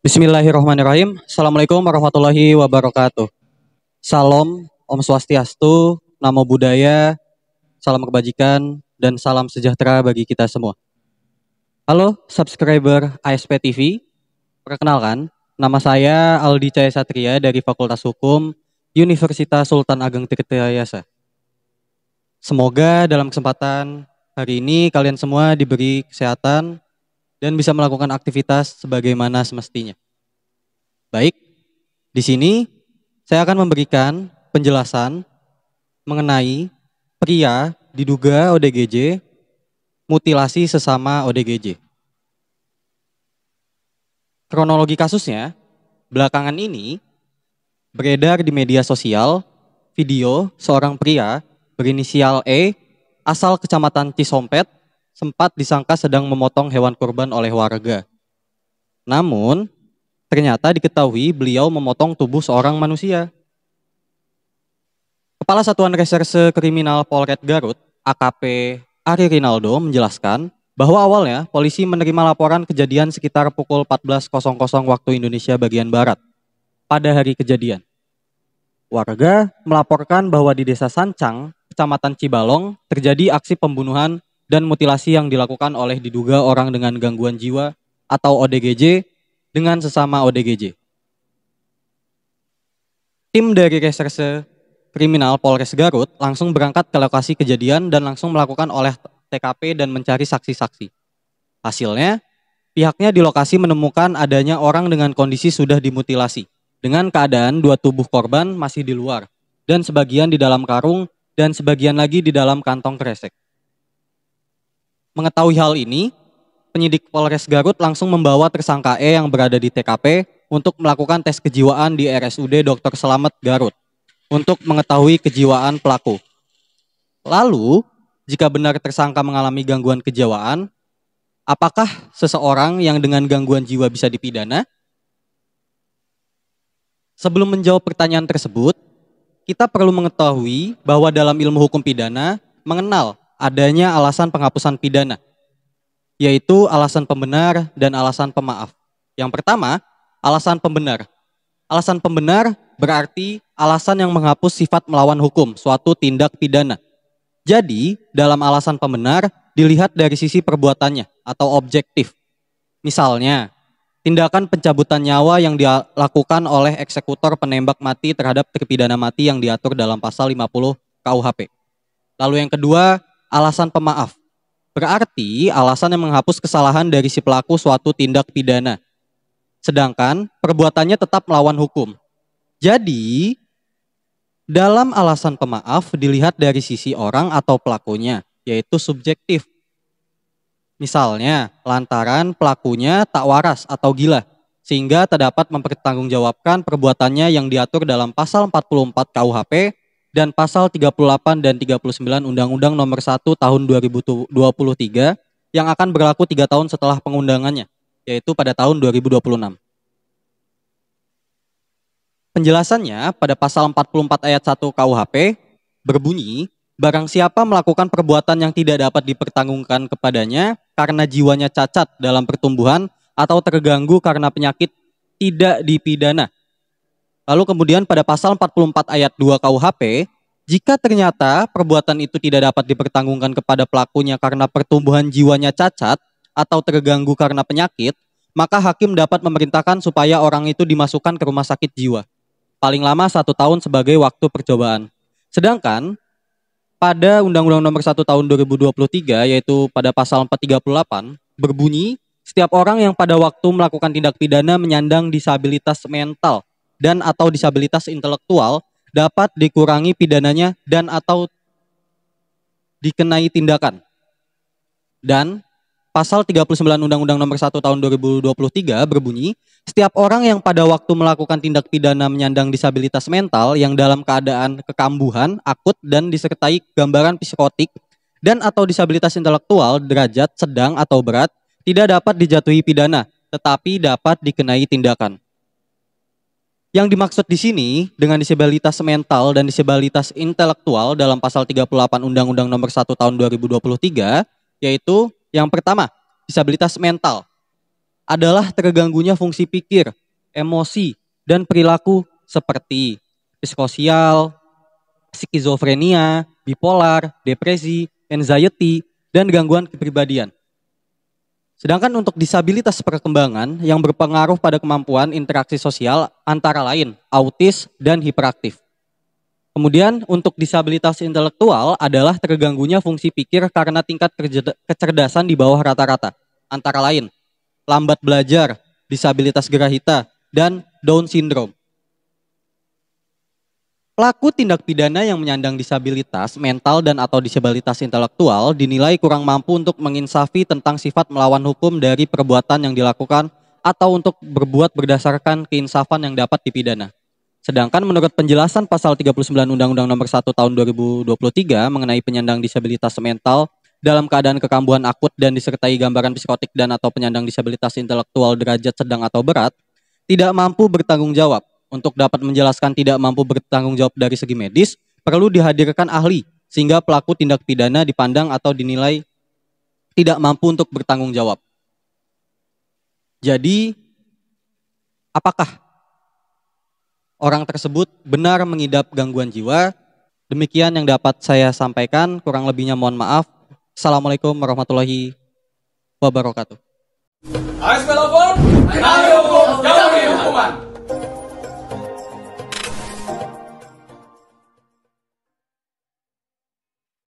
Bismillahirrahmanirrahim. Assalamualaikum warahmatullahi wabarakatuh. Salam, Om Swastiastu, Namo Buddhaya, salam kebajikan, dan salam sejahtera bagi kita semua. Halo, subscriber ASP TV. Perkenalkan, nama saya Aldi Cahaya Satria dari Fakultas Hukum Universitas Sultan Ageng Tirtayasa. Semoga dalam kesempatan hari ini kalian semua diberi kesehatan dan bisa melakukan aktivitas sebagaimana semestinya. Baik, di sini saya akan memberikan penjelasan mengenai pria diduga ODGJ, mutilasi sesama ODGJ. Kronologi kasusnya, belakangan ini beredar di media sosial video seorang pria berinisial E asal Kecamatan Cisompet sempat disangka sedang memotong hewan kurban oleh warga. Namun, ternyata diketahui beliau memotong tubuh seorang manusia. Kepala Satuan Reserse Kriminal Polres Garut, AKP Ari Rinaldo menjelaskan bahwa awalnya polisi menerima laporan kejadian sekitar pukul 14.00 waktu Indonesia bagian Barat pada hari kejadian. Warga melaporkan bahwa di Desa Sancang, Kecamatan Cibalong, terjadi aksi pembunuhan dan mutilasi yang dilakukan oleh diduga orang dengan gangguan jiwa atau ODGJ dengan sesama ODGJ. Tim dari Reserse Kriminal Polres Garut langsung berangkat ke lokasi kejadian dan langsung melakukan olah TKP dan mencari saksi-saksi. Hasilnya, pihaknya di lokasi menemukan adanya orang dengan kondisi sudah dimutilasi, dengan keadaan dua tubuh korban masih di luar, dan sebagian di dalam karung, dan sebagian lagi di dalam kantong kresek. Mengetahui hal ini, penyidik Polres Garut langsung membawa tersangka E yang berada di TKP untuk melakukan tes kejiwaan di RSUD Dr. Slamet Garut untuk mengetahui kejiwaan pelaku. Lalu, jika benar tersangka mengalami gangguan kejiwaan, apakah seseorang yang dengan gangguan jiwa bisa dipidana? Sebelum menjawab pertanyaan tersebut, kita perlu mengetahui bahwa dalam ilmu hukum pidana mengenal adanya alasan penghapusan pidana, yaitu alasan pembenar dan alasan pemaaf. Yang pertama, alasan pembenar. Alasan pembenar berarti alasan yang menghapus sifat melawan hukum suatu tindak pidana. Jadi, dalam alasan pembenar dilihat dari sisi perbuatannya atau objektif. Misalnya, tindakan pencabutan nyawa yang dilakukan oleh eksekutor penembak mati terhadap terpidana mati yang diatur dalam pasal 50 KUHP. Lalu yang kedua, alasan pemaaf. Berarti alasan yang menghapus kesalahan dari si pelaku suatu tindak pidana. Sedangkan perbuatannya tetap melawan hukum. Jadi, dalam alasan pemaaf dilihat dari sisi orang atau pelakunya, yaitu subjektif. Misalnya, lantaran pelakunya tak waras atau gila, sehingga tak dapat mempertanggungjawabkan perbuatannya yang diatur dalam pasal 44 KUHP dan pasal 38 dan 39 Undang-Undang Nomor 1 Tahun 2023 yang akan berlaku 3 tahun setelah pengundangannya, yaitu pada tahun 2026. Penjelasannya pada pasal 44 ayat 1 KUHP berbunyi, barang siapa melakukan perbuatan yang tidak dapat dipertanggungkan kepadanya karena jiwanya cacat dalam pertumbuhan atau terganggu karena penyakit tidak dipidana. Lalu kemudian pada pasal 44 ayat 2 KUHP, jika ternyata perbuatan itu tidak dapat dipertanggungkan kepada pelakunya karena pertumbuhan jiwanya cacat atau terganggu karena penyakit, maka hakim dapat memerintahkan supaya orang itu dimasukkan ke rumah sakit jiwa. Paling lama 1 tahun sebagai waktu percobaan. Sedangkan pada Undang-Undang Nomor 1 Tahun 2023 yaitu pada pasal 438 berbunyi setiap orang yang pada waktu melakukan tindak pidana menyandang disabilitas mental dan atau disabilitas intelektual dapat dikurangi pidananya dan atau dikenai tindakan. Dan pasal 39 Undang-Undang Nomor 1 Tahun 2023 berbunyi, setiap orang yang pada waktu melakukan tindak pidana menyandang disabilitas mental yang dalam keadaan kekambuhan, akut dan disertai gambaran psikotik dan atau disabilitas intelektual derajat sedang atau berat tidak dapat dijatuhi pidana, tetapi dapat dikenai tindakan. Yang dimaksud di sini dengan disabilitas mental dan disabilitas intelektual dalam pasal 38 Undang-Undang Nomor 1 Tahun 2023 yaitu yang pertama, disabilitas mental. adalah terganggunya fungsi pikir, emosi, dan perilaku seperti psikosial, skizofrenia, bipolar, depresi, anxiety, dan gangguan kepribadian. Sedangkan untuk disabilitas perkembangan yang berpengaruh pada kemampuan interaksi sosial antara lain autis dan hiperaktif. Kemudian untuk disabilitas intelektual adalah terganggunya fungsi pikir karena tingkat kecerdasan di bawah rata-rata. Antara lain lambat belajar, disabilitas gerahita, dan Down syndrome. Pelaku tindak pidana yang menyandang disabilitas mental dan atau disabilitas intelektual dinilai kurang mampu untuk menginsafi tentang sifat melawan hukum dari perbuatan yang dilakukan atau untuk berbuat berdasarkan keinsafan yang dapat dipidana. Sedangkan menurut penjelasan pasal 39 Undang-Undang Nomor 1 Tahun 2023 mengenai penyandang disabilitas mental dalam keadaan kekambuhan akut dan disertai gambaran psikotik dan atau penyandang disabilitas intelektual derajat sedang atau berat, tidak mampu bertanggung jawab. Untuk dapat menjelaskan tidak mampu bertanggung jawab dari segi medis, perlu dihadirkan ahli, sehingga pelaku tindak pidana dipandang atau dinilai tidak mampu untuk bertanggung jawab. Jadi, apakah orang tersebut benar mengidap gangguan jiwa? Demikian yang dapat saya sampaikan, kurang lebihnya mohon maaf. Assalamualaikum warahmatullahi wabarakatuh. ASP lapor.